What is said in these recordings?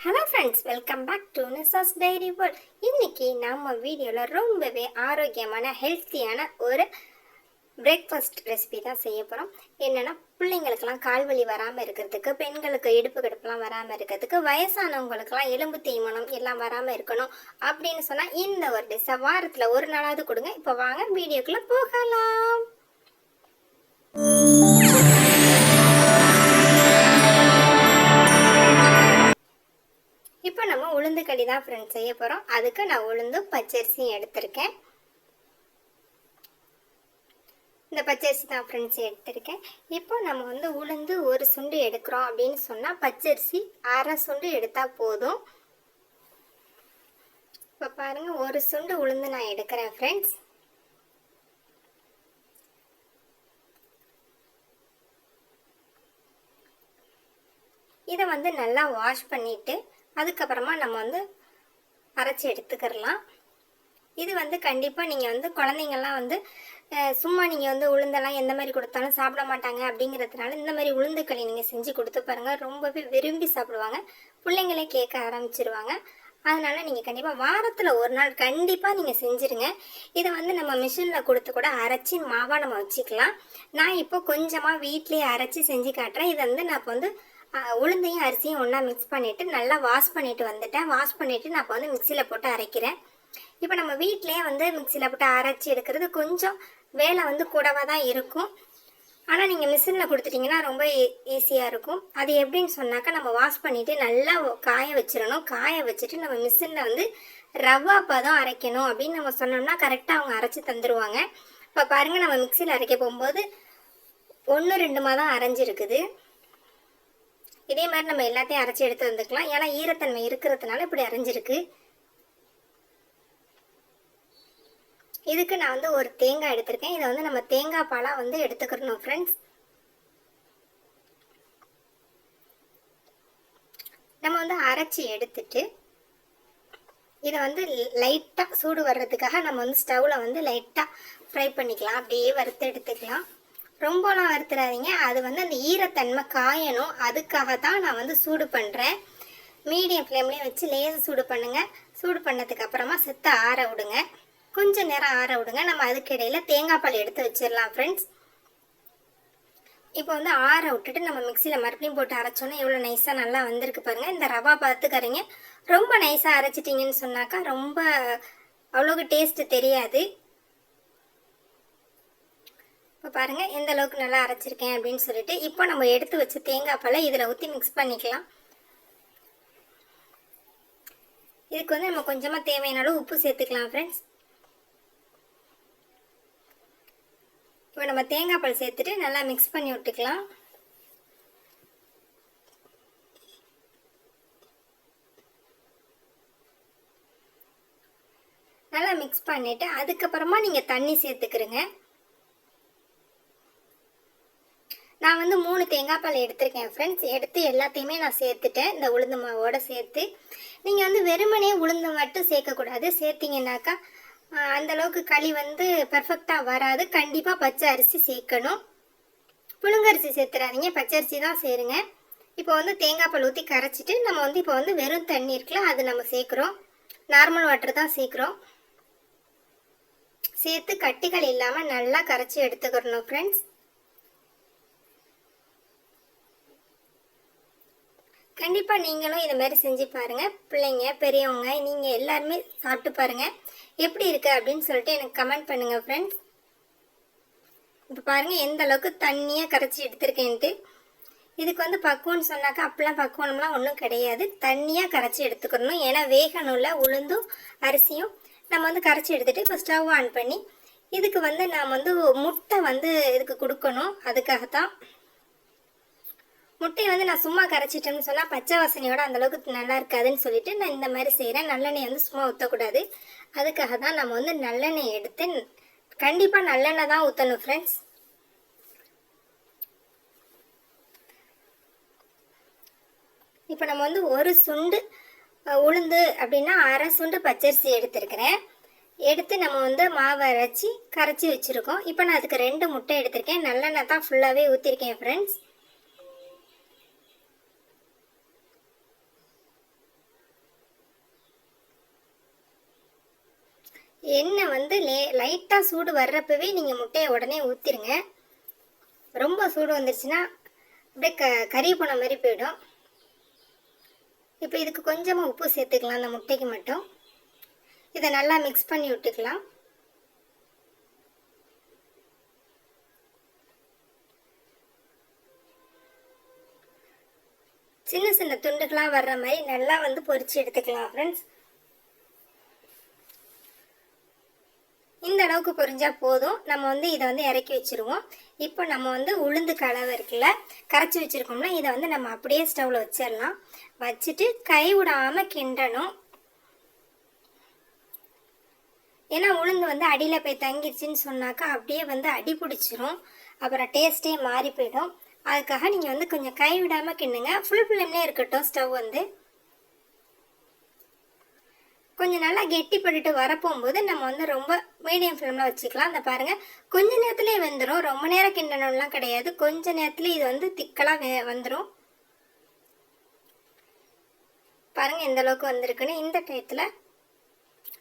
Hello friends, welcome back to Nisha's diary world. இன்னைக்கு நம்ம வீடியோவில் ரொம்பவே ஆரோக்கியமான ஹெல்த்தியான ஒரு பிரேக்ஃபாஸ்ட் ரெசிபி தான் செய்ய போகிறோம். என்னென்னா, பிள்ளைங்களுக்கெல்லாம் கால்வலி வராமல் இருக்கிறதுக்கு, பெண்களுக்கு இடுப்பு கடுப்புலாம் வராமல் இருக்கிறதுக்கு, வயசானவங்களுக்கெல்லாம் எலும்பு தேய்மானம் எல்லாம் வராமல் இருக்கணும் அப்படின்னு சொன்னால் இந்த ஒரு டிஷ்ஷை வாரத்தில் ஒரு நாளாவது கொடுங்க. இப்போ வாங்க வீடியோக்குள்ளே போகலாம். இப்போ நம்ம உளுந்து களி தான் ஃப்ரெண்ட்ஸ் செய்ய போகிறோம். அதுக்கு நான் உளுந்து பச்சரிசியும் எடுத்திருக்கேன். இந்த பச்சரிசி தான் ஃப்ரெண்ட்ஸ் எடுத்திருக்கேன். இப்போ நம்ம உளுந்து ஒரு சுண்டு எடுக்கிறோம் அப்படின்னு சொன்னால் பச்சரிசி அரை சுண்டு எடுத்தால் போதும். இப்போ பாருங்கள், ஒரு சுண்டு உளுந்து நான் எடுக்கிறேன் ஃப்ரெண்ட்ஸ். இதை நல்லா வாஷ் பண்ணிவிட்டு அதுக்கப்புறமா நம்ம அரைச்சி எடுத்துக்கிறலாம். இது கண்டிப்பாக நீங்கள் குழந்தைங்கள்லாம் சும்மா நீங்கள் உளுந்தெல்லாம் எந்த மாதிரி கொடுத்தாலும் சாப்பிட மாட்டாங்க. அப்படிங்கிறதுனால இந்த மாதிரி உளுந்து களி நீங்கள் செஞ்சு கொடுத்து பாருங்கள், ரொம்பவே விரும்பி சாப்பிடுவாங்க. பிள்ளைங்களே கேட்க ஆரம்பிச்சிருவாங்க. அதனால் நீங்கள் கண்டிப்பாக வாரத்தில் ஒரு நாள் கண்டிப்பாக நீங்கள் செஞ்சுருங்க. இதை நம்ம மிஷினில் கொடுத்து கூட அரைச்சி மாவாக நம்ம வச்சுக்கலாம். நான் இப்போ கொஞ்சமாக வீட்லேயே அரைச்சி செஞ்சு காட்டுறேன். இதை நான் இப்போ உளுந்தையும் அரிசியும் ஒன்றா மிக்ஸ் பண்ணிவிட்டு நல்லா வாஷ் பண்ணிவிட்டு வந்துட்டேன். வாஷ் பண்ணிவிட்டு நான் இப்போ மிக்சியில் போட்டு அரைக்கிறேன். இப்போ நம்ம வீட்டிலே மிக்சியில் போட்டு அரைச்சி எடுக்கிறது கொஞ்சம் வேலை கூடவாக தான் இருக்கும். ஆனால் நீங்கள் மிஷினில் கொடுத்துட்டிங்கன்னா ரொம்ப ஈஸியாக இருக்கும். அது எப்படின்னு சொன்னாக்கா, நம்ம வாஷ் பண்ணிவிட்டு நல்லா காய வச்சிடணும். காய வச்சுட்டு நம்ம மிஷினில் ரவா பதம் அரைக்கணும் அப்படின்னு நம்ம சொன்னோம்னா கரெக்டாக அவங்க அரைச்சி தந்துடுவாங்க. இப்போ பாருங்கள், நம்ம மிக்சியில் அரைக்க போகும்போது 1-2 தான் அரைஞ்சிருக்குது. இதே மாதிரி நம்ம எல்லாத்தையும் அரைச்சி எடுத்து வந்துக்கலாம். ஏன்னா ஈரத்தன்மை இருக்கிறதுனால இப்படி அரைஞ்சிருக்கு. இதுக்கு நான் ஒரு தேங்காய் எடுத்திருக்கேன். இதை நம்ம தேங்காய் பாலாக எடுத்துக்கிறணும் ஃப்ரெண்ட்ஸ். நம்ம அரைச்சி எடுத்துட்டு இதை லைட்டாக சூடு வர்றதுக்காக நம்ம ஸ்டவ்வில் லைட்டாக ஃப்ரை பண்ணிக்கலாம். அப்படியே வறுத்து எடுத்துக்கலாம். ரொம்பலாம் வறுத்துறாதீங்க. அது அந்த ஈரத்தன்மை காயணும். அதுக்காக தான் நான் சூடு பண்ணுறேன். மீடியம் ஃப்ளேம்லேயே வச்சு லேசாக சூடு பண்ணுங்கள். சூடு பண்ணதுக்கு அப்புறமா செத்த ஆற விடுங்க. கொஞ்சம் நேரம் ஆற விடுங்க. நம்ம அதுக்கிடையில் தேங்காய் பால் எடுத்து வச்சிடலாம் ஃப்ரெண்ட்ஸ். இப்போ ஆற விட்டுட்டு நம்ம மிக்சியில் மறுபடியும் போட்டு அரைச்சோன்னா எவ்வளோ நைஸாக நல்லா வந்திருக்கு பாருங்கள். இந்த ரவா பார்த்துக்கறீங்க. ரொம்ப நைஸாக அரைச்சிட்டிங்கன்னு சொன்னாக்கா ரொம்ப அவ்வளோக்கு டேஸ்ட்டு தெரியாது. இப்போ பாருங்கள், எந்த அளவுக்கு நல்லா அரைச்சிருக்கேன் அப்படின்னு சொல்லிட்டு இப்போ நம்ம எடுத்து வச்ச தேங்காய் பாலை இதில் ஊற்றி மிக்ஸ் பண்ணிக்கலாம். இதுக்கு நம்ம கொஞ்சமாக தேவையான அளவு உப்பு சேர்த்துக்கலாம் ஃப்ரெண்ட்ஸ். இப்போ நம்ம தேங்காய் பால் சேர்த்துட்டு நல்லா மிக்ஸ் பண்ணி விட்டுக்கலாம். நல்லா மிக்ஸ் பண்ணிவிட்டு அதுக்கப்புறமா நீங்கள் தண்ணி சேர்த்துக்கிறங்க. நான் 3 தேங்காய் பால் எடுத்திருக்கேன் ஃப்ரெண்ட்ஸ். எடுத்து எல்லாத்தையுமே நான் சேர்த்துட்டேன் இந்த உளுந்து மாவோடு சேர்த்து. நீங்கள் வெறுமனே உளுந்து மட்டும் சேர்க்கக்கூடாது. சேர்த்திங்கனாக்கா அந்தளவுக்கு களி பெர்ஃபெக்டாக வராது. கண்டிப்பாக பச்சை அரிசி சேர்க்கணும். புழுங்கரிசி சேர்த்துறாதீங்க, பச்சரிசி தான் சேருங்க. இப்போ தேங்காய் பால் ஊற்றி கரைச்சிட்டு நம்ம இப்போ வெறும் தண்ணி இருக்குல்ல, அது நம்ம சேர்க்குறோம். நார்மல் வாட்டர் தான் சேர்க்குறோம். சேர்த்து கட்டிகள் இல்லாமல் நல்லா கரைச்சி எடுத்துக்கிறணும் ஃப்ரெண்ட்ஸ். கண்டிப்பாக நீங்களும் இதை மாதிரி செஞ்சு பாருங்கள். பிள்ளைங்க, பெரியவங்க, நீங்கள் எல்லாருமே சாப்பிட்டு பாருங்கள் எப்படி இருக்குது அப்படின்னு சொல்லிட்டு எனக்கு கமெண்ட் பண்ணுங்கள் ஃப்ரெண்ட்ஸ். இப்போ பாருங்கள் எந்த அளவுக்கு தண்ணியாக கரைச்சி எடுத்துருக்கேன்ட்டு. இதுக்கு பக்குவம்னு சொன்னாக்கா அப்படிலாம் பக்குவம்லாம் ஒன்றும் கிடையாது. தண்ணியாக கரைச்சி எடுத்துக்கணும். ஏன்னா வேகணும்ல உளுந்தும் அரிசியும். நம்ம கரைச்சி எடுத்துகிட்டு இப்போ ஸ்டவ் ஆன் பண்ணி இதுக்கு நாம் முட்டை இதுக்கு கொடுக்கணும். அதுக்காகத்தான் முட்டையை நான் சும்மா கரைச்சிட்டேன்னு சொன்னால் பச்சை வாசனையோட அந்தளவுக்கு நல்லா இருக்காதுன்னு சொல்லிட்டு நான் இந்த மாதிரி செய்கிறேன். நல்லெண்ணெய் சும்மா ஊற்றக்கூடாது. அதுக்காக தான் நம்ம நல்லெண்ணெய் எடுத்து கண்டிப்பாக நல்லெண்ணெய் தான் ஊற்றணும் ஃப்ரெண்ட்ஸ். இப்போ நம்ம ஒரு சுண்டு உளுந்து அப்படின்னா அரை சுண்டு பச்சரிசி எடுத்துருக்கிறேன். எடுத்து நம்ம மாவை அரைச்சி கரைச்சி வச்சுருக்கோம். இப்போ நான் அதுக்கு 2 முட்டை எடுத்திருக்கேன். நல்லெண்ணெய் தான் ஃபுல்லாகவே ஊற்றிருக்கேன் ஃப்ரெண்ட்ஸ். எண்ணெய் வந்து லைட்டாக சூடு வர்றப்பவே நீங்கள் முட்டையை உடனே ஊற்றிடுங்க. ரொம்ப சூடு வந்துருச்சுன்னா அப்படியே கறி போன மாதிரி போயிடும். இப்போ இதுக்கு கொஞ்சமாக உப்பு சேர்த்துக்கலாம், அந்த முட்டைக்கு மட்டும். இதை நல்லா மிக்ஸ் பண்ணி விட்டுக்கலாம். சின்ன சின்ன துண்டுகளாக வர்ற மாதிரி நல்லா வந்து பொரிச்சு எடுத்துக்கலாம் ஃப்ரெண்ட்ஸ். இந்த அளவுக்கு பொரிஞ்சா போதும். நம்ம வந்து இதை வந்து இறக்கி வச்சுருவோம். இப்போ நம்ம வந்து உளுந்து கலவை இருக்குல்ல, கரைச்சி வச்சுருக்கோம்னா இதை வந்து நம்ம அப்படியே ஸ்டவ்வில் வச்சிடலாம். வச்சுட்டு கை விடாமல் கிண்டணும். ஏன்னா உளுந்து வந்து அடியில் போய் தங்கிடுச்சின்னு சொன்னாக்கா அப்படியே வந்து அடி பிடிச்சிரும், அப்புறம் டேஸ்ட்டே மாறி போயிடும். அதுக்காக நீங்கள் வந்து கொஞ்சம் கை விடாமல் கிண்டுங்க. ஃபுல் ஃப்ளேம்லேயே இருக்கட்டும் ஸ்டவ் வந்து. கொஞ்சம் நல்லா கெட்டிப்பட்டுட்டு வரப்போகும்போது நம்ம வந்து ரொம்ப மீடியம் ஃப்ளேமில் வச்சுக்கலாம். அந்த பாருங்கள், கொஞ்ச நேரத்துலேயே வெந்துடும். ரொம்ப நேரம் கிண்டணும்லாம் கிடையாது, கொஞ்ச நேரத்துலேயே இது வந்து திக்கலாக வந்துடும். பாருங்கள் எந்த அளவுக்கு வந்திருக்குன்னு. இந்த டயத்தில்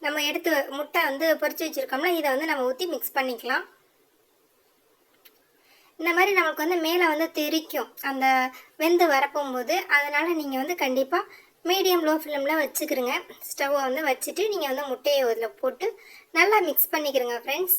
நம்ம எடுத்து முட்டை வந்து பொரிச்சு வச்சுருக்கோம்னா இதை வந்து நம்ம ஊற்றி மிக்ஸ் பண்ணிக்கலாம். இந்த மாதிரி நமக்கு வந்து மேலே வந்து தெரிக்கும் அந்த வெந்து வரப்போகும்போது. அதனால் நீங்கள் வந்து கண்டிப்பாக மீடியம் லோ ஃப்ளேமில் வச்சுக்கிறங்க. ஸ்டவ்வை வந்து வச்சுட்டு நீங்கள் வந்து முட்டையை அதில் போட்டு நல்லா மிக்ஸ் பண்ணிக்கிறங்க ஃப்ரெண்ட்ஸ்.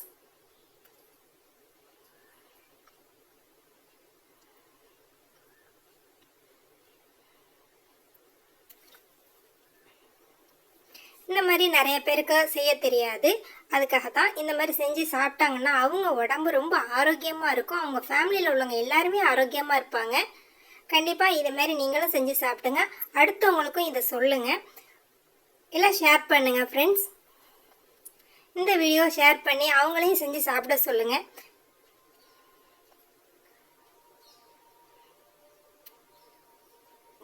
இந்த மாதிரி நிறைய பேருக்கு செய்ய தெரியாது. அதுக்காக தான் இந்த மாதிரி செஞ்சு சாப்பிட்டாங்கன்னா அவங்க உடம்பு ரொம்ப ஆரோக்கியமாக இருக்கும். அவங்க ஃபேமிலியில் உள்ளவங்க எல்லாருமே ஆரோக்கியமாக இருப்பாங்க. கண்டிப்பாக இதை மாதிரி நீங்களும் செஞ்சு சாப்பிடுங்க. அடுத்தவங்களுக்கும் இதை சொல்லுங்கள், இல்லை ஷேர் பண்ணுங்கள் ஃப்ரெண்ட்ஸ். இந்த வீடியோ ஷேர் பண்ணி அவங்களையும் செஞ்சு சாப்பிட சொல்லுங்கள்.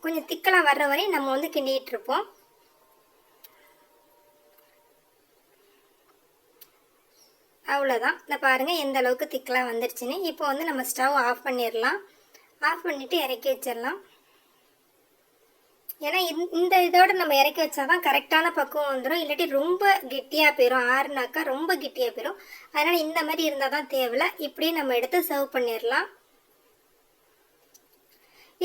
கொஞ்சம் திக்கலாக வர்ற வரையும் நம்ம வந்து கிண்டிகிட்டு இருப்போம். அவ்வளோதான். இந்த பாருங்கள் எந்த அளவுக்கு திக்கலாக வந்துடுச்சுன்னு. இப்போ வந்து நம்ம ஸ்டவ் ஆஃப் பண்ணிடலாம். ஆஃப் பண்ணிவிட்டு இறக்கி வச்சிடலாம். ஏன்னா இந்த இதோட நம்ம இறக்கி வச்சா தான் கரெக்டான பக்குவம் வந்துடும். இல்லாட்டி ரொம்ப கெட்டியாக போயிடும், ஆறுனாக்கா ரொம்ப கெட்டியாக போயிடும். அதனால் இந்த மாதிரி இருந்தால் தான் தேவையில்லை. இப்படியே நம்ம எடுத்து சர்வ் பண்ணிடலாம்.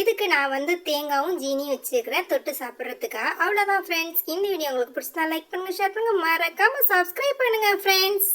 இதுக்கு நான் வந்து தேங்காயும் ஜீனியும் வச்சுக்கிறேன் தொட்டு சாப்பிட்றதுக்காக. அவ்வளோதான் ஃப்ரெண்ட்ஸ். இந்த வீடியோ உங்களுக்கு பிடிச்சதா லைக் பண்ணுங்கள், ஷேர் பண்ணுங்கள், மறக்காமல் சப்ஸ்கிரைப் பண்ணுங்கள் ஃப்ரெண்ட்ஸ்.